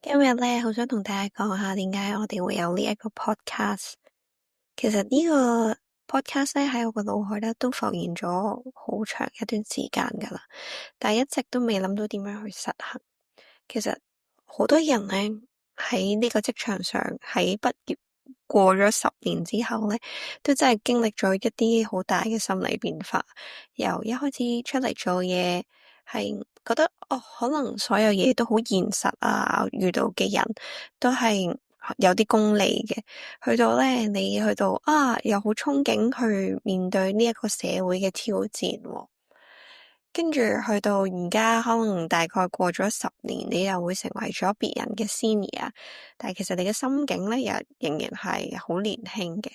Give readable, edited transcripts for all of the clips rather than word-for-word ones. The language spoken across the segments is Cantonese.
今日咧，好想同大家講下點解我哋會有呢一個 podcast。其實呢個 podcast 咧喺我個腦海咧都浮現咗好長一段時間噶啦，但係一直都未諗到點樣去實行。其實好多人咧喺呢個職場上，喺畢業過咗10年之後咧，都真係經歷咗一啲好大嘅心理變化。由一開始出嚟做嘢，係覺得可能所有嘢都好現實啊，遇到嘅人都係有啲功利嘅。去到咧，你去到又好憧憬去面對呢一個社會嘅挑戰喎。跟住去到而家，可能大概過咗10年，你又會成為咗別人嘅 senior，但係其實你嘅心境咧，又仍然係好年輕嘅。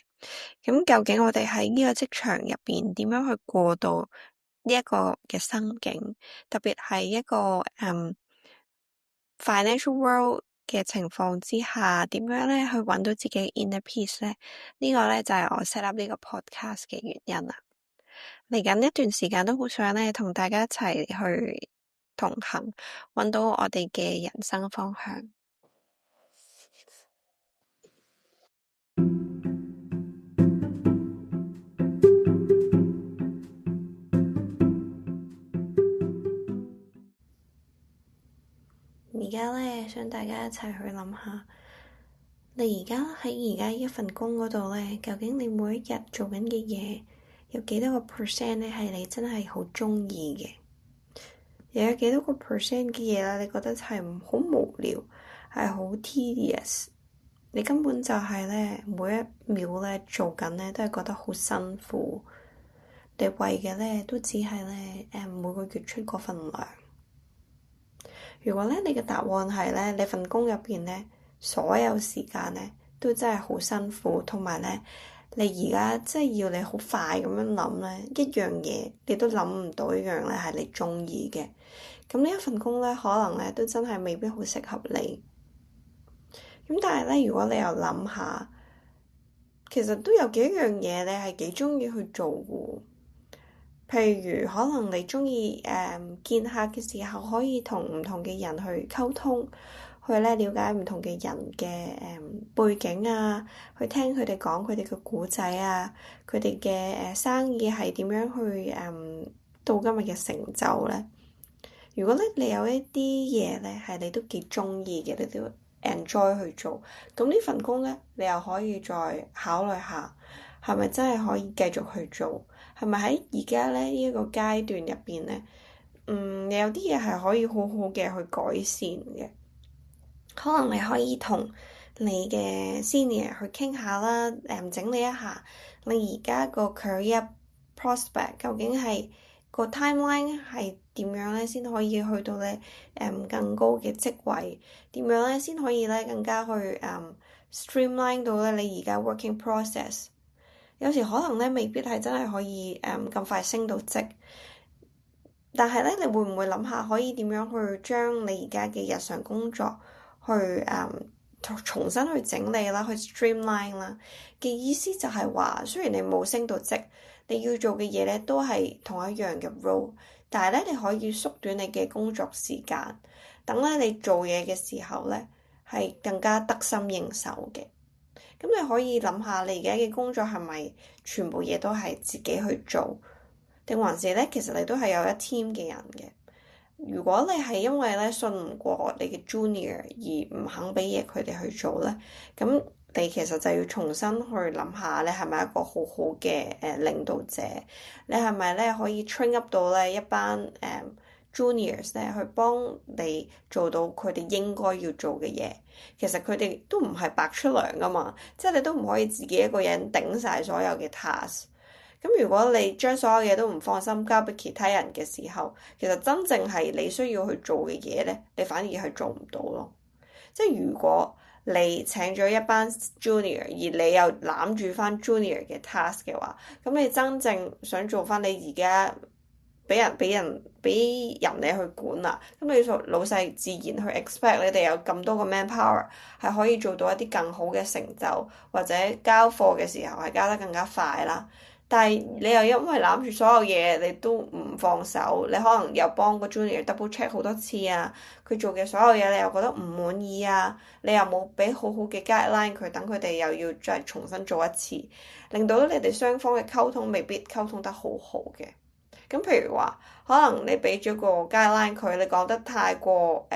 咁究竟我哋喺呢個職場入邊點樣去過渡呢一個嘅心境？特別係一個financial world 嘅情況之下，點樣咧去揾到自己嘅 inner peace 咧？呢個咧就係我 set up 呢個 podcast 嘅原因啦。嚟緊一段時間都好想咧同大家一齊去同行，揾到我哋嘅人生方向。而家咧想大家一齊去諗下，你而家喺而家一份工嗰度咧，究竟你每一日做緊嘅嘢有幾多個 percent 咧係你真係好鍾意嘅？又有幾多個 percent 嘅嘢啦，你覺得係好無聊，係好 tedious，你根本就係咧每一秒咧做緊咧都係覺得好辛苦，你為嘅咧都只係咧每個月出嗰份糧。如果咧你嘅答案係咧你份工入邊咧所有時間咧都真係好辛苦，同埋咧你而家即係要你好快咁樣諗咧一樣嘢，你都諗唔到一樣咧係你鍾意嘅，咁呢一份工咧可能咧都真係未必好適合你。咁但係咧如果你又諗下，其實都有幾樣嘢你係幾鍾意去做嘅。譬如可能你鍾意見客嘅時候，可以同唔同嘅人去溝通，去咧了解唔同嘅人嘅背景啊，去聽佢哋講佢哋嘅故仔啊，佢哋嘅生意係點樣去到今日嘅成就咧。如果咧你有一啲嘢咧係你都幾鍾意嘅，你都 enjoy 去做，咁呢份工咧你又可以再考慮下，係咪真係可以繼續去做？係咪喺而家咧呢一個階段入邊咧，你有啲嘢係可以好好嘅去改善嘅。可能你可以同你嘅 senior 去傾下啦，整理一下你而家個 career prospect 究竟係個 timeline 係點樣咧，先可以去到咧更高嘅職位？點樣咧先可以咧更加去streamline 到咧你而家 working process？有時可能咧未必係真係可以咁快升到職，但係咧你會唔會諗下可以點樣去將你而家嘅日常工作去重新去整理啦，去 streamline 啦嘅意思就係話，雖然你冇升到職，你要做嘅嘢咧都係同一樣嘅 role，但係咧你可以縮短你嘅工作時間，等咧你做嘢嘅時候咧係更加得心應手嘅。咁你可以諗下，你而家嘅工作係咪全部嘢都係自己去做，定還是咧其實你都係有一 team 嘅人嘅？如果你係因為咧信唔過你嘅 junior 而唔肯俾嘢佢哋去做咧，咁你其實就要重新去諗下，你係咪一個好好嘅領導者？你係咪咧可以 train up 到咧一班juniors 咧去幫你做到佢哋應該要做嘅嘢？其實佢哋都唔係白出糧噶嘛，即係你都唔可以自己一個人頂晒所有嘅 task。咁如果你將所有嘢都唔放心交俾其他人嘅時候，其實真正係你需要去做嘅嘢咧，你反而係做唔到咯。即係如果你請咗一班 junior，而你又攬住翻 junior 嘅 task 嘅話，咁你真正想做翻你而家俾人你去管啦，咁你老細自然去 expect 你哋有咁多個 manpower 係可以做到一啲更好嘅成就，或者交貨嘅時候係交得更加快啦。但係你又因為攬住所有嘢，你都唔放手，你可能又幫個 junior double check 好多次啊，佢做嘅所有嘢你又覺得唔滿意啊，你又冇俾好好嘅 guideline 佢，等佢哋又要再重新做一次，令到你哋雙方嘅溝通未必溝通得好好嘅。咁譬如話，可能你俾咗個 guideline 佢，你講得太過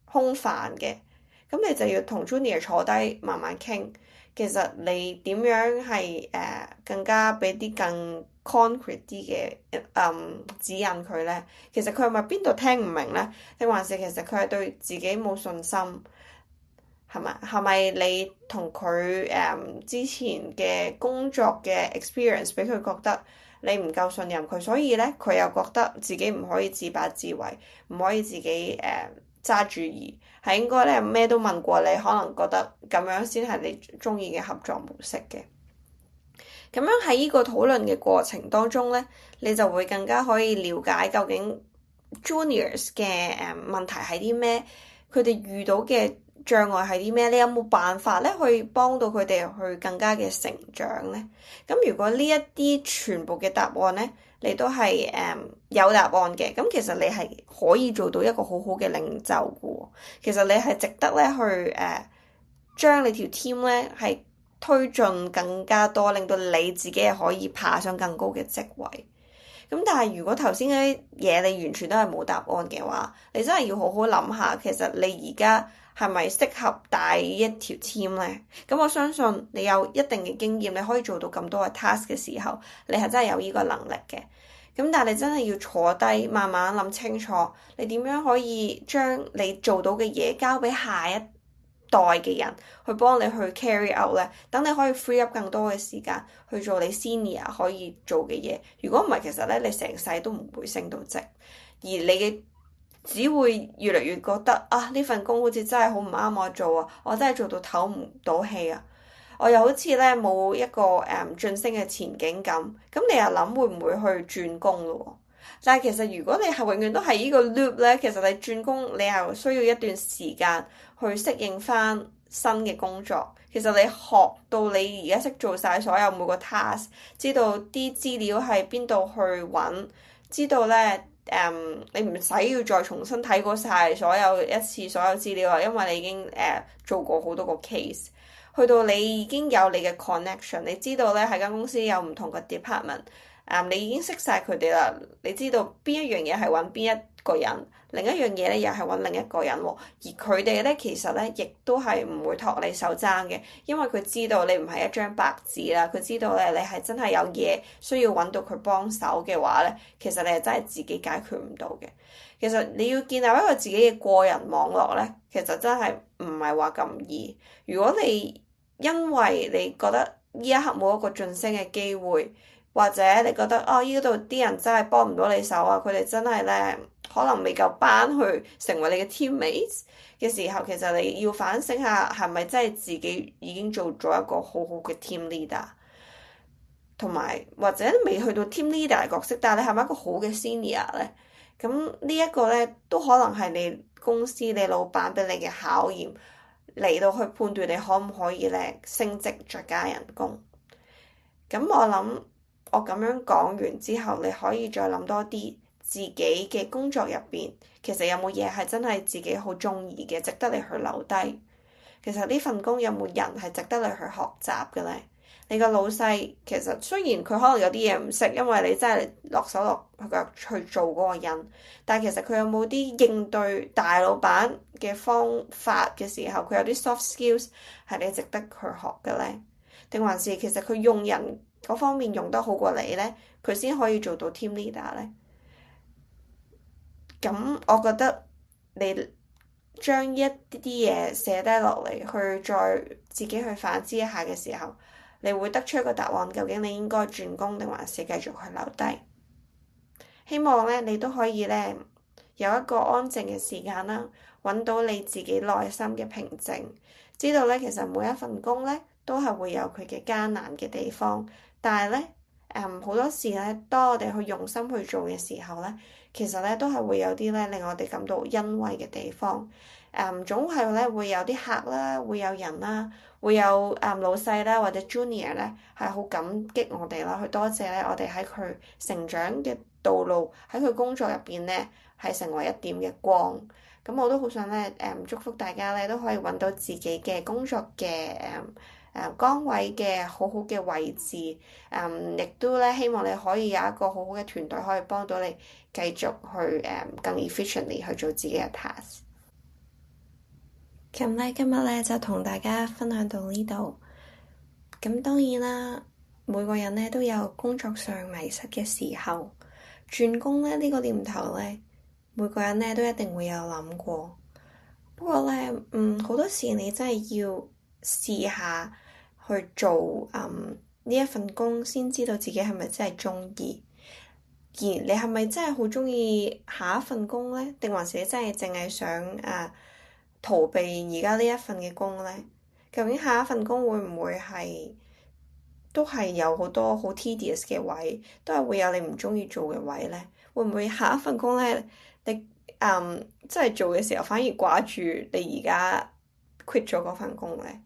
空泛嘅，咁你就要同 junior 坐低慢慢傾。其實你點樣係更加俾啲更 concrete 啲嘅指引佢咧？其實佢係咪邊度聽唔明咧？定還是其實佢係對自己冇信心？係咪？係咪你同佢之前嘅工作嘅 experience 俾佢覺得你唔夠信任佢，所以咧佢又覺得自己唔可以自把自為，唔可以自己揸主意，係應該咧咩都問過你，可能覺得咁樣先係你中意嘅合作模式嘅。咁樣喺呢個討論嘅過程當中咧，你就會更加可以了解究竟 juniors 嘅問題係啲咩，佢哋遇到嘅障礙係啲咩？你有冇辦法咧去幫到佢哋去更加嘅成長咧？咁如果呢一啲全部嘅答案咧，你都係有答案嘅，咁其實你係可以做到一個好好嘅領袖嘅喎。其實你係值得咧去將你條 team 咧係推進更加多，令到你自己係可以爬上更高嘅職位。咁但係如果頭先嗰啲嘢你完全都係冇答案嘅話，你真係要好好諗下，其實你而家係咪適合帶一條 team 咧？咁我相信你有一定嘅經驗，你可以做到咁多嘅 task 嘅時候，你係真係有呢個能力嘅。咁但係你真係要坐低慢慢諗清楚，你點樣可以將你做到嘅嘢交俾下一代嘅人去幫你去 carry out 咧，等你可以 free up 更多嘅時間去做你 senior 可以做嘅嘢。如果唔係，其實咧你成世都唔會升到職，而你嘅只會越嚟越覺得啊，呢份工好似真係好唔啱我做啊，我真係做到唞唔到氣啊，我又好似咧冇一個晉升嘅前景咁。咁你又諗會唔會去轉工咯？但係其實如果你係永遠都係呢個 loop 咧，其實你轉工你係需要一段時間去適應翻新嘅工作。其實你學到你而家識做晒所有每個 task，知道啲資料喺邊度去揾，知道咧你唔使要再重新睇過晒所有資料啊，因為你已經做過好多個 case。去到你已經有你嘅 connection，你知道咧喺間公司有唔同嘅 department。你已經識晒佢哋啦，你知道邊一樣嘢係揾邊一個人，另一樣嘢咧又係揾另一個人喎。而佢哋咧其實咧亦都係唔會托你手踭嘅，因為佢知道你唔係一張白紙啦，佢知道咧你係真係有嘢需要揾到佢幫手嘅話咧，其實你係真係自己解決唔到嘅。其實你要建立一個自己嘅個人網絡咧，其實真係唔係話咁易。如果你因為你覺得呢一刻冇一個晉升嘅機會，或者你覺得哦，呢度啲人真係幫唔到你手啊，佢哋真係咧可能未夠班去成為你嘅 teammates 嘅時候，其實你要反省下係咪真係自己已經做咗一個好好嘅 team leader，同埋或者未去到 team leader 嘅角色，但係你係咪一個好嘅 senior 咧？咁呢一個咧都可能係你公司你老闆俾你嘅考驗，嚟到去判斷你可唔可以咧升職再加人工。咁我諗。我咁樣講完之後，你可以再諗多啲自己嘅工作入邊，其實有冇嘢係真係自己好中意嘅，值得你去留低。其實呢份工有冇人係值得你去學習嘅咧？你個老細其實雖然佢可能有啲嘢唔識，因為你真係落手落腳去做嗰個人，但係其實佢有冇啲應對大老闆嘅方法嘅時候，佢有啲 soft skills 係你值得去學嘅咧？定還是其實佢用人嗰方面用得好過你咧，佢先可以做到 team leader 咧？咁我覺得你將一啲嘢寫低落嚟，去再自己去反思一下嘅時候，你會得出一個答案，究竟你應該轉工定還是繼續去留低？希望咧你都可以咧有一個安靜嘅時間啦，揾到你自己內心嘅平靜，知道咧其實每一份工咧都係會有佢嘅艱難嘅地方，但係咧好多時咧，當我哋去用心去做嘅時候咧，其實咧都係會有啲咧令我哋感到欣慰嘅地方。總係咧會有啲客啦，會有人啦，會有老細啦或者 junior 咧係好感激我哋啦，去多謝咧我哋喺佢成長嘅道路，喺佢工作入邊咧係成為一點嘅光。咁我都好想咧祝福大家咧都可以揾到自己嘅工作嘅崗位嘅好好嘅位置，亦都咧希望你可以有一個好好嘅團隊可以幫到你繼續去更 efficiently 去做自己嘅 task。咁咧今日咧就同大家分享到呢度。咁當然啦，每個人咧都有工作上迷失嘅時候，轉工咧呢個念頭咧，每個人咧都一定會有諗過。不過咧，好多時你真係要試下去做呢一份工，先知道自己係咪真係中意。而你係咪真係好中意下一份工咧？定還是你真係淨係想逃避而家呢一份嘅工咧？究竟下一份工會唔會係都係有好多好 tedious 嘅位，都係會有你唔中意做嘅位咧？會唔會下一份工咧，你即係做嘅時候反而掛住你而家 quit 咗嗰份工咧？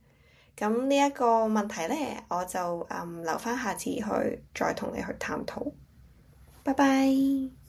咁呢一個問題咧，我就留翻下次去再同你去探討。拜拜。